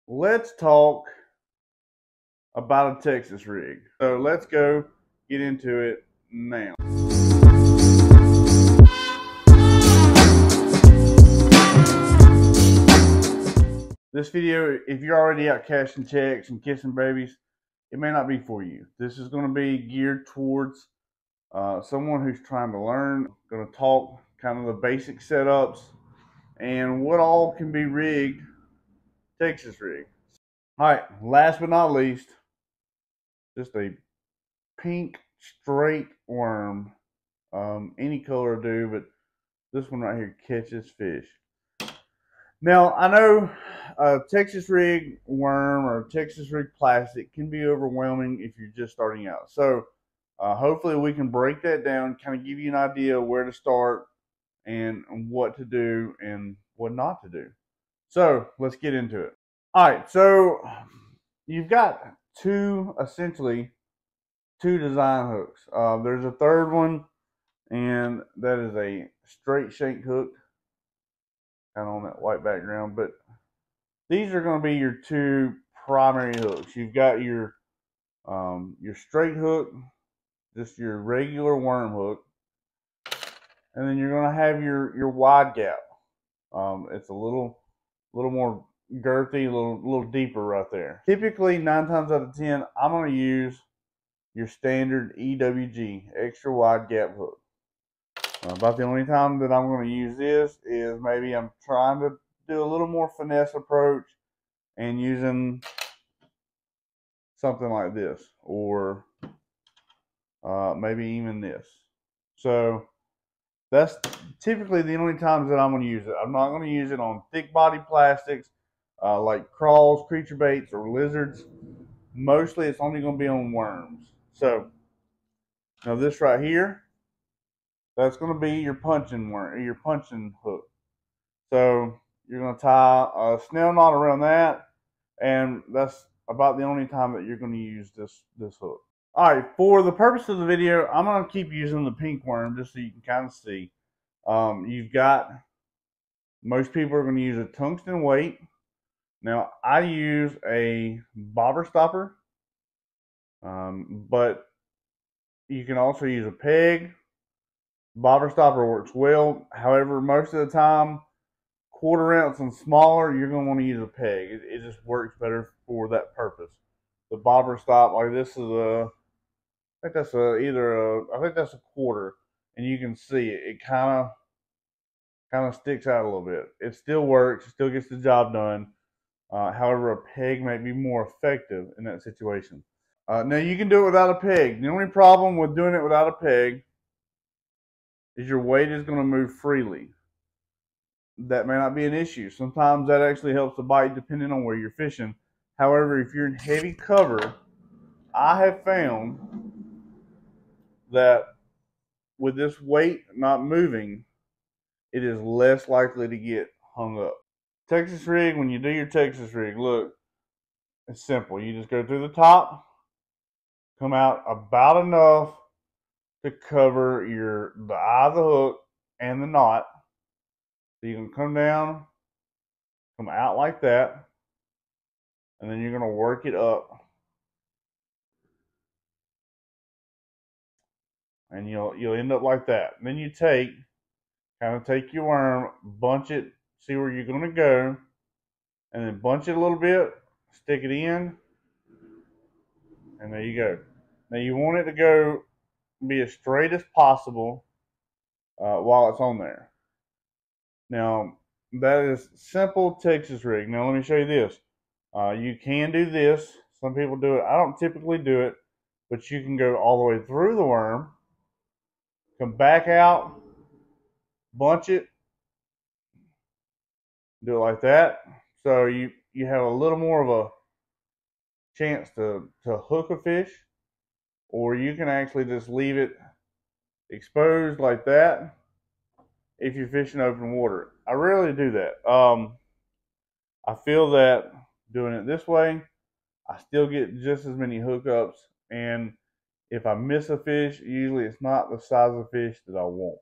let's talk about a Texas rig. So let's go get into it now. This video, if you're already out cashing checks and kissing babies, it may not be for you. This is going to be geared towards someone who's trying to learn. I'm going to talk kind of the basic setups and what all can be rigged Texas rig. All right, last but not least, just a pink straight worm. Any color will do, but this one right here catches fish. Now, I know a Texas rig worm or Texas rig plastic can be overwhelming if you're just starting out. So hopefully we can break that down, kind of give you an idea where to start and what to do and what not to do. So let's get into it. All right, so you've got essentially two design hooks. There's a third one, and that is a straight shank hook, kind of on that white background. But these are going to be your two primary hooks. You've got your straight hook, just your regular worm hook, and then you're going to have your wide gap. It's a little more girthy, a little deeper right there. Typically, 9 times out of 10, I'm going to use your standard EWG, extra wide gap hook. About the only time that I'm going to use this is maybe I'm trying to do a little more finesse approach and using something like this, or maybe even this. So that's typically the only times that I'm going to use it. I'm not going to use it on thick body plastics like crawls, creature baits, or lizards. Mostly it's only going to be on worms. So now this right here, that's going to be your punching worm, your punching hook. So you're going to tie a snail knot around that, and that's about the only time that you're going to use this hook. All right, for the purpose of the video, I'm going to keep using the pink worm just so you can kind of see. You've got, most people are going to use a tungsten weight. Now, I use a bobber stopper, but you can also use a peg. Bobber stopper works well. However, most of the time, 1/4 ounce and smaller, you're going to want to use a peg. It just works better for that purpose. The bobber stop, like this is I think that's I think that's a 1/4, and you can see it kind of sticks out a little bit. It still works. It still gets the job done. However, a peg may be more effective in that situation. Now, you can do it without a peg. The only problem with doing it without a peg is your weight is going to move freely. That may not be an issue. Sometimes that actually helps the bite depending on where you're fishing. However, if you're in heavy cover, I have found that with this weight not moving, it is less likely to get hung up. Texas rig, when you do your Texas rig, look, it's simple. You just go through the top, come out about enough to cover the eye of the hook and the knot. So you can come down, come out like that, and then you're going to work it up. And you'll end up like that. And then you kind of take your worm, bunch it, see where you're going to go, and then bunch it a little bit, stick it in, and there you go. Now you want it to be as straight as possible while it's on there. Now that is simple Texas rig. Now let me show you this. You can do this. Some people do it. I don't typically do it, but you can go all the way through the worm, come back out, bunch it, do it like that. So you have a little more of a chance to hook a fish, or you can actually just leave it exposed like that if you're fishing open water. I rarely do that. I feel that doing it this way, I still get just as many hookups, and if I miss a fish, usually it's not the size of fish that I want.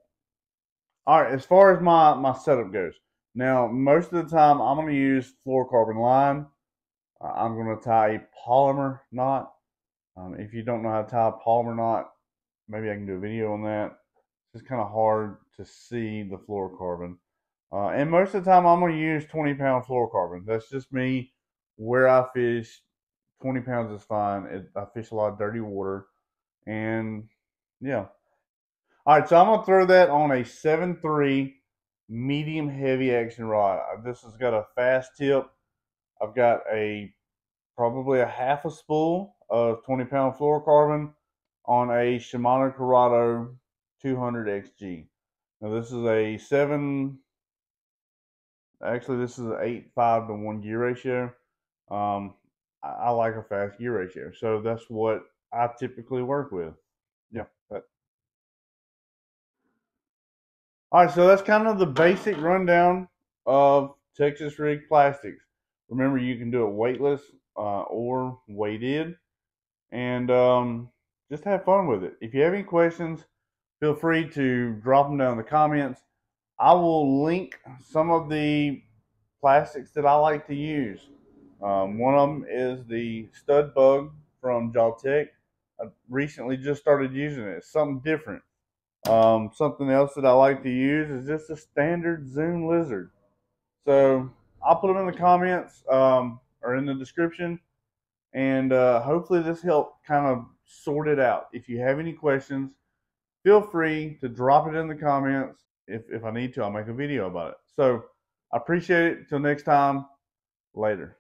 All right, as far as my setup goes, now most of the time I'm going to use fluorocarbon line. I'm going to tie a polymer knot. If you don't know how to tie a polymer knot, maybe I can do a video on that. It's just kind of hard to see the fluorocarbon. And most of the time I'm going to use 20-pound fluorocarbon. That's just me. Where I fish, 20 pounds is fine. I fish a lot of dirty water. And yeah. All right, so I'm going to throw that on a 7.3 medium heavy action rod. This has got a fast tip. I've got probably a half a spool of 20-pound fluorocarbon on a Shimano Corrado 200 XG. Now this is a 7, actually this is an 8:5 to 1 gear ratio. I like a fast gear ratio, so that's what I typically work with. Yeah. All right, so that's kind of the basic rundown of Texas rig plastics. Remember, you can do it weightless or weighted, and just have fun with it. If you have any questions, feel free to drop them down in the comments. I will link some of the plastics that I like to use. One of them is the Studbug from Jawtec. I recently just started using it. It's something different. Something else that I like to use is just a standard Zoom lizard. So I'll put them in the comments or in the description, and hopefully this helped kind of sort it out. If you have any questions, feel free to drop it in the comments. If I need to, I'll make a video about it. So I appreciate it. Till next time, later.